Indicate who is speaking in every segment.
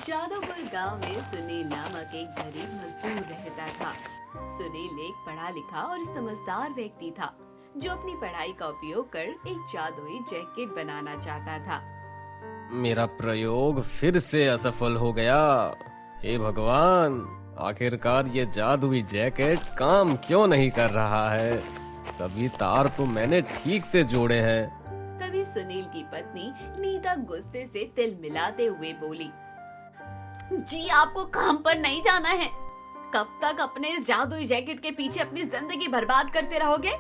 Speaker 1: जादूपुर गांव में सुनील नामक एक गरीब मजदूर रहता था। सुनील एक पढ़ा लिखा और समझदार व्यक्ति था जो अपनी पढ़ाई का उपयोग कर एक जादुई जैकेट बनाना चाहता था।
Speaker 2: मेरा प्रयोग फिर से असफल हो गया। हे भगवान, आखिरकार ये जादुई जैकेट काम क्यों नहीं कर रहा है? सभी तार तो मैंने ठीक से जोड़े हैं।
Speaker 1: तभी सुनील की पत्नी नीता गुस्से से तिल मिलाते हुए बोली, जी आपको काम पर नहीं जाना है। कब तक अपने इस जादुई जैकेट के पीछे अपनी जिंदगी बर्बाद करते रहोगे?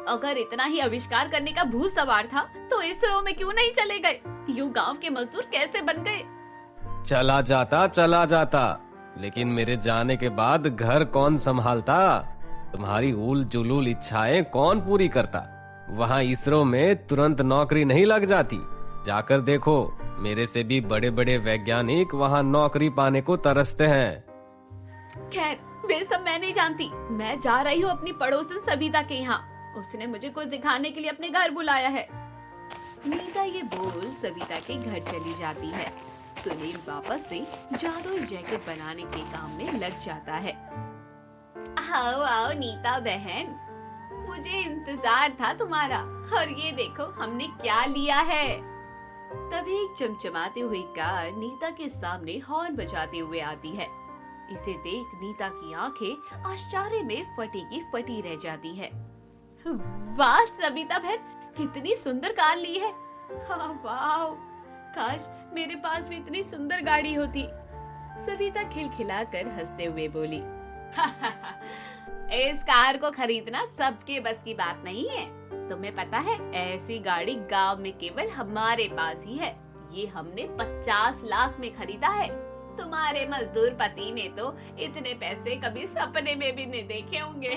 Speaker 1: अगर इतना ही आविष्कार करने का भूत सवार था तो इसरो में क्यों नहीं चले गए? यूं गांव के मजदूर कैसे बन गए?
Speaker 2: चला जाता, लेकिन मेरे जाने के बाद घर कौन संभालता? तुम्हारी उल जुलूल इच्छाएं कौन पूरी करता? वहाँ इसरो में तुरंत नौकरी नहीं लग जाती? जाकर देखो, मेरे से भी बड़े बड़े वैज्ञानिक वहाँ नौकरी पाने को तरसते हैं।
Speaker 1: खैर, वे सब मैं नहीं जानती। मैं जा रही हूँ अपनी पड़ोसन सविता के यहाँ। उसने मुझे कुछ दिखाने के लिए अपने घर बुलाया है। नीता ये बोल सविता के घर चली जाती है। सुनील वापस से जादुई जैकेट बनाने के काम में लग जाता है। आओ आओ नीता बहन, मुझे इंतजार था तुम्हारा। और ये देखो हमने क्या लिया है। तभी एक चमचमाती हुई कार नीता के सामने हॉर्न बजाते हुए आती है। इसे देख नीता की आंखें आश्चर्य में फटी की फटी रह जाती है। वाह सविता बहन, कितनी सुंदर कार ली है। हाँ, वाह, काश मेरे पास भी इतनी सुंदर गाड़ी होती। सविता खिलखिलाकर हंसते हुए बोली, इस कार को खरीदना सबके बस की बात नहीं है। तुम्हें पता है, ऐसी गाड़ी गांव में केवल हमारे पास ही है। ये हमने 50 लाख में खरीदा है। तुम्हारे मजदूर पति ने तो इतने पैसे कभी सपने में भी नहीं देखे होंगे।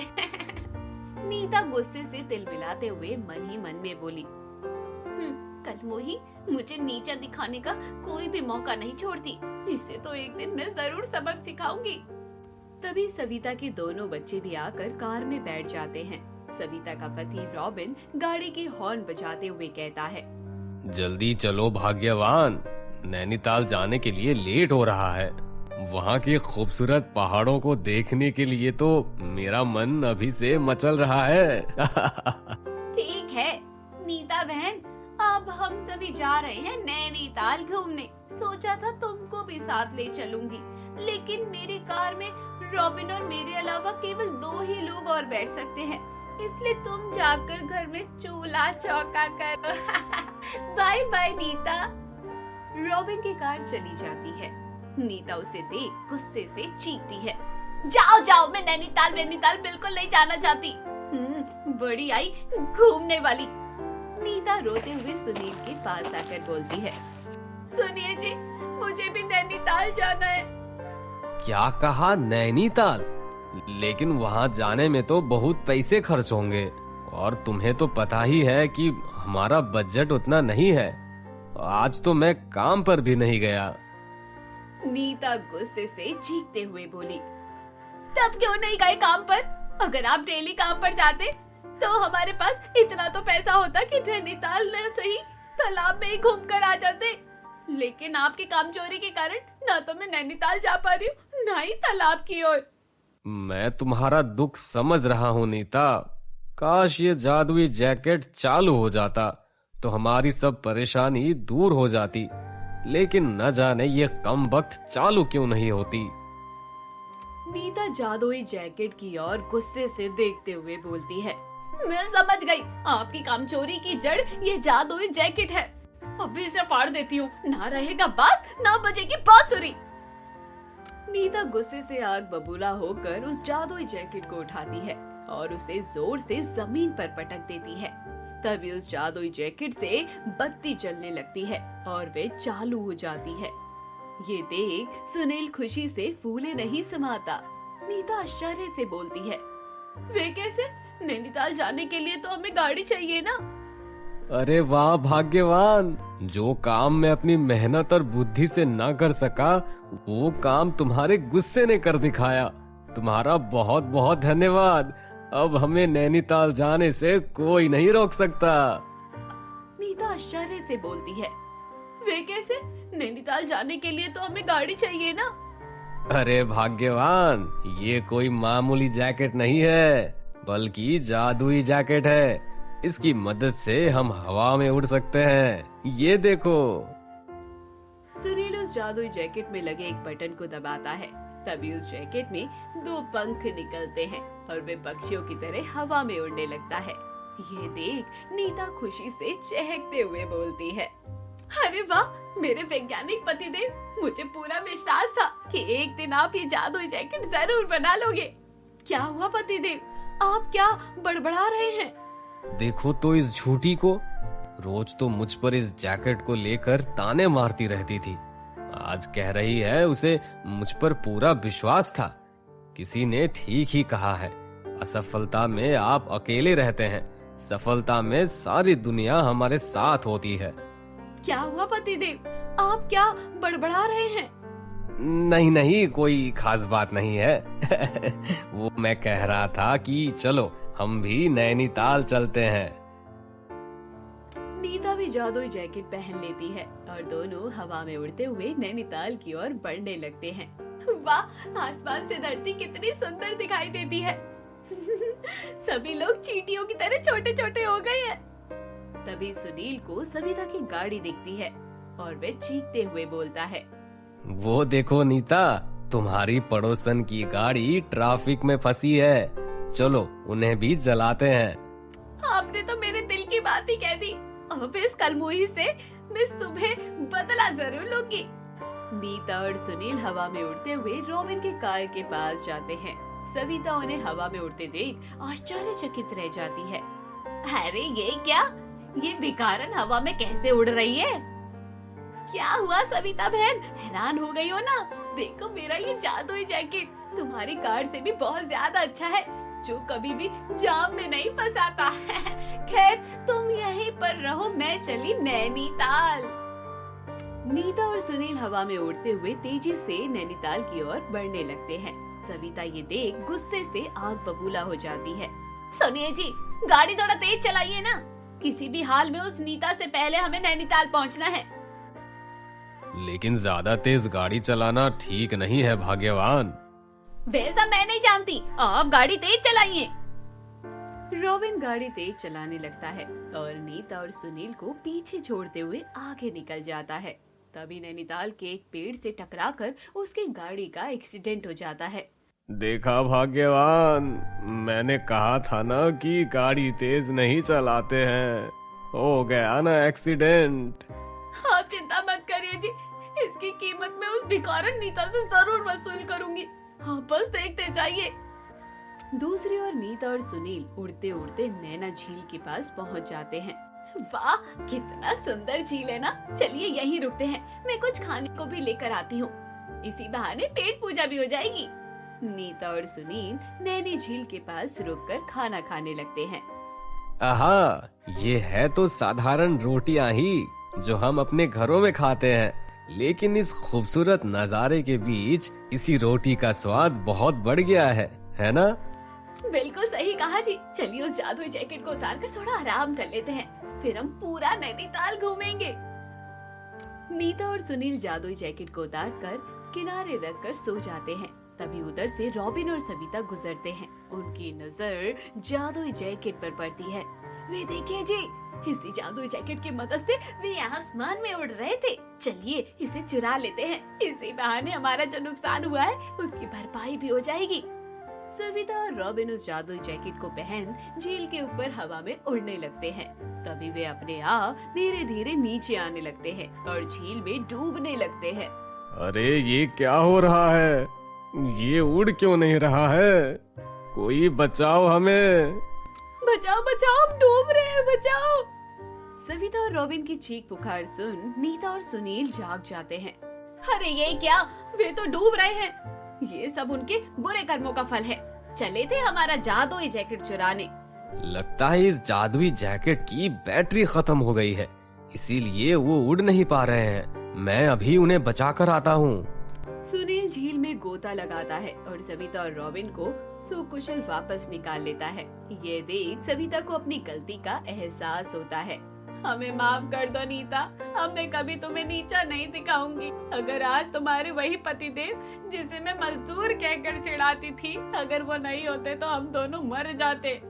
Speaker 1: नीता गुस्से से तिल मिलाते हुए मन ही मन में बोली, कलमोही मुझे नीचा दिखाने का कोई भी मौका नहीं छोड़ती। इसे तो एक दिन मैं जरूर सबक सिखाऊंगी। तभी सविता के दोनों बच्चे भी आकर कार में बैठ जाते हैं। सविता का पति रॉबिन गाड़ी की हॉर्न बजाते हुए कहता है,
Speaker 2: जल्दी चलो भाग्यवान, नैनीताल जाने के लिए लेट हो रहा है। वहाँ के खूबसूरत पहाड़ों को देखने के लिए तो मेरा मन अभी से मचल रहा है।
Speaker 1: ठीक है नीता बहन, अब हम सभी जा रहे हैं नैनीताल घूमने। सोचा था तुमको भी साथ ले चलूंगी, लेकिन मेरी कार में रॉबिन और मेरे अलावा केवल 2 ही लोग और बैठ सकते हैं। इसलिए तुम जाकर घर में चूल्हा चौका करो। Bye bye Nita. रॉबिन की कार चली जाती है। नीता उसे देख गुस्से से चीखती है, जाओ जाओ, मैं नैनीताल बिल्कुल नहीं जाना चाहती। बड़ी आई घूमने वाली। नीता रोते हुए सुनील के पास आकर बोलती है, सुनिए जी, मुझे भी नैनीताल जाना है।
Speaker 2: क्या कहा? नैनीताल? लेकिन वहाँ जाने में तो बहुत पैसे खर्च होंगे, और तुम्हें तो पता ही है कि हमारा बजट उतना नहीं है। आज तो मैं काम पर भी नहीं गया।
Speaker 1: नीता गुस्से से चीखते हुए बोली, तब क्यों नहीं गए काम पर? अगर आप डेली काम पर जाते तो हमारे पास इतना तो पैसा होता कि नैनीताल न सही तालाब में ही घूम कर आ जाते। लेकिन आपकी कामचोरी के कारण ना तो मैं नैनीताल जा पा रही हूँ, ना ही तालाब की ओर।
Speaker 2: मैं तुम्हारा दुख समझ रहा हूँ नीता। काश ये जादुई जैकेट चालू हो जाता तो हमारी सब परेशानी दूर हो जाती, लेकिन न जाने ये कम वक्त चालू क्यों नहीं होती।
Speaker 1: नीता जादुई जैकेट की ओर गुस्से से देखते हुए बोलती है, मैं समझ गई, आपकी कामचोरी की जड़ ये जादुई जैकेट है। अभी इसे फाड़ देती हूँ, ना रहेगा बास, ना बजेगी बांसुरी। नीता गुस्से से आग बबूला होकर उस जादुई जैकेट को उठाती है और उसे जोर से जमीन पर पटक देती है। तभी उस जादुई जैकेट से बत्ती जलने लगती है और वे चालू हो जाती है। ये देख सुनील खुशी से फूले नहीं समाता। नीता आश्चर्य से बोलती है, वे कैसे? नैनीताल जाने के लिए तो हमें गाड़ी चाहिए ना।
Speaker 2: अरे वाह भाग्यवान, जो काम मैं अपनी मेहनत और बुद्धि से ना कर सका, वो काम तुम्हारे गुस्से ने कर दिखाया। तुम्हारा बहुत बहुत धन्यवाद। अब हमें नैनीताल जाने से कोई नहीं रोक सकता।
Speaker 1: नीता आश्चर्य से बोलती है, वे कैसे? नैनीताल जाने के लिए तो हमें गाड़ी चाहिए ना।
Speaker 2: अरे भाग्यवान, ये कोई मामूली जैकेट नहीं है, बल्कि जादुई जैकेट है। इसकी मदद से हम हवा में उड़ सकते हैं। ये देखो।
Speaker 1: सुनील उस जादुई जैकेट में लगे एक बटन को दबाता है। तभी उस जैकेट में 2 पंख निकलते हैं और वे पक्षियों की तरह हवा में उड़ने लगता है। ये देख नीता खुशी से चहकते हुए बोलती है, अरे वाह मेरे वैज्ञानिक पतिदेव, मुझे पूरा विश्वास था कि एक दिन आप ये जादुई जैकेट जरूर बना लोगे। क्या हुआ पतिदेव, आप क्या बड़बड़ा रहे हैं?
Speaker 2: देखो तो इस झूठी को, रोज तो मुझ पर इस जैकेट को लेकर ताने मारती रहती थी। आज कह रही है उसे मुझ पर पूरा विश्वास था। किसी ने ठीक ही कहा है, असफलता में आप अकेले रहते हैं, सफलता में सारी दुनिया हमारे साथ होती है।
Speaker 1: क्या हुआ पतिदेव, आप क्या बड़बड़ा रहे हैं?
Speaker 2: नहीं नहीं, कोई खास बात नहीं है। वो मैं कह रहा था कि चलो हम भी नैनीताल चलते हैं।
Speaker 1: नीता भी जादुई जैकेट पहन लेती है और दोनों हवा में उड़ते हुए नैनीताल की ओर बढ़ने लगते हैं। वाह, आसपास से धरती कितनी सुंदर दिखाई देती है। सभी लोग चींटियों की तरह छोटे छोटे हो गए हैं। तभी सुनील को सविता की गाड़ी दिखती है और वे चीखते हुए बोलता है,
Speaker 2: वो देखो नीता, तुम्हारी पड़ोसन की गाड़ी ट्रैफिक में फंसी है। चलो उन्हें भी जलाते हैं।
Speaker 1: आपने तो मेरे दिल की बात ही कह दी। अब इस कलमुही से मैं सुबह बदला जरूर लूंगी। नीता और सुनील हवा में उड़ते हुए रॉबिन के कार के पास जाते हैं। सविता उन्हें हवा में उड़ते देख आश्चर्यचकित रह जाती है। अरे ये क्या, ये भिखारन हवा में कैसे उड़ रही है? क्या हुआ सविता बहन, हैरान हो गई हो ना? देखो मेरा ये जादुई जैकेट तुम्हारी कार से भी बहुत ज्यादा अच्छा है, जो कभी भी जाम में नहीं फंसाता। खैर तुम यहीं पर रहो, मैं चली नैनीताल। नीता और सुनील हवा में उड़ते हुए तेजी से नैनीताल की ओर बढ़ने लगते हैं। सविता ये देख गुस्से से आग बबूला हो जाती है। सुनिए जी, गाड़ी थोड़ा तेज चलाइए ना, किसी भी हाल में उस नीता से पहले हमें नैनीताल पहुंचना है।
Speaker 2: लेकिन ज्यादा तेज गाड़ी चलाना ठीक नहीं है भाग्यवान।
Speaker 1: वैसा मैं नहीं जानती, आप गाड़ी तेज चलाइए। रॉबिन गाड़ी तेज चलाने लगता है और नीता और सुनील को पीछे छोड़ते हुए आगे निकल जाता है। तभी नैनीताल के एक पेड़ से टकराकर उसकी गाड़ी का एक्सीडेंट हो जाता है।
Speaker 2: देखा भाग्यवान, मैंने कहा था ना कि गाड़ी तेज नहीं चलाते हैं। हो गया ना एक्सीडेंट।
Speaker 1: आप चिंता मत करिए जी, इसकी कीमत मैं उस भिखारन नीता से जरूर वसूल करूंगी। आप बस देखते जाइए। दूसरी ओर नीता और सुनील उड़ते उड़ते नैना झील के पास पहुंच जाते हैं। वाह कितना सुंदर झील है ना, चलिए यहीं रुकते हैं, मैं कुछ खाने को भी लेकर आती हूँ, इसी बहाने पेट पूजा भी हो जाएगी। नीता और सुनील नैनी झील के पास रुककर खाना खाने लगते हैं।
Speaker 2: आहा, ये है तो साधारण रोटियां ही जो हम अपने घरों में खाते हैं, लेकिन इस खूबसूरत नजारे के बीच इसी रोटी का स्वाद बहुत बढ़ गया है ना?
Speaker 1: बिल्कुल सही कहा जी, चलिए उस जादुई जैकेट को उतारकर थोड़ा आराम कर लेते हैं, फिर हम पूरा नैनीताल घूमेंगे। नीता और सुनील जादुई जैकेट को उतारकर किनारे रखकर सो जाते हैं। तभी उधर से रॉबिन और सविता गुजरते हैं। उनकी नजर जादुई जैकेट पर पड़ती है। वे देखिए जी, इसी जादुई जैकेट की मदद से वे आसमान में उड़ रहे थे। चलिए इसे चुरा लेते हैं, इसी बहाने हमारा जो नुकसान हुआ है उसकी भरपाई भी हो जाएगी। सविता और रॉबिन उस जादुई जैकेट को पहन झील के ऊपर हवा में उड़ने लगते हैं। तभी वे अपने आप धीरे धीरे नीचे आने लगते हैं और झील में डूबने लगते हैं।
Speaker 2: अरे ये क्या हो रहा है? ये उड़ क्यों नहीं रहा है? कोई बचाओ हमें।
Speaker 1: बचाओ बचाओ, हम डूब रहे हैं, बचाओ। सविता और रॉबिन की चीख पुकार सुन नीता और सुनील जाग जाते हैं। अरे ये क्या, वे तो डूब रहे हैं। ये सब उनके बुरे कर्मों का फल है। चले थे हमारा जादुई जैकेट चुराने।
Speaker 2: लगता है इस जादुई जैकेट की बैटरी खत्म हो गई है, इसीलिए वो उड़ नहीं पा रहे हैं। मैं अभी उन्हें बचा कर आता हूँ।
Speaker 1: सुनील झील में गोता लगाता है और सविता और रॉबिन को सुकुशल वापस निकाल लेता है। ये देख सविता को अपनी गलती का एहसास होता है। हमें माफ कर दो नीता, अब मैं कभी तुम्हें नीचा नहीं दिखाऊंगी। अगर आज तुम्हारे वही पतिदेव जिसे मैं मजदूर कहकर चिढ़ाती थी, अगर वो नहीं होते तो हम दोनों मर जाते।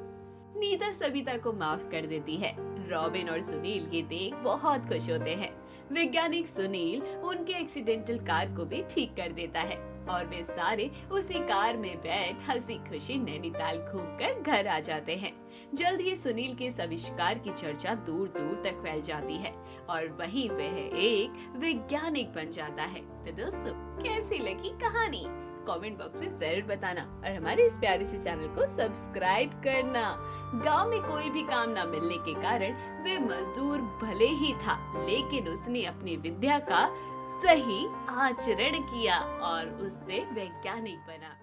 Speaker 1: नीता सविता को माफ कर देती है। रॉबिन और सुनील ये देख बहुत खुश होते हैं। वैज्ञानिक सुनील उनके एक्सीडेंटल कार को भी ठीक कर देता है और वे सारे उसी कार में बैठ हंसी खुशी नैनीताल घूमकर घर आ जाते हैं। जल्द ही सुनील के इस आविष्कार की चर्चा दूर दूर तक फैल जाती है और वहीं वह एक वैज्ञानिक बन जाता है। तो दोस्तों, कैसी लगी कहानी कमेंट बॉक्स में जरूर बताना और हमारे इस प्यारे से चैनल को सब्सक्राइब करना। गांव में कोई भी काम न मिलने के कारण वे मजदूर भले ही था, लेकिन उसने अपनी विद्या का सही आचरण किया और उससे वैज्ञानिक बना।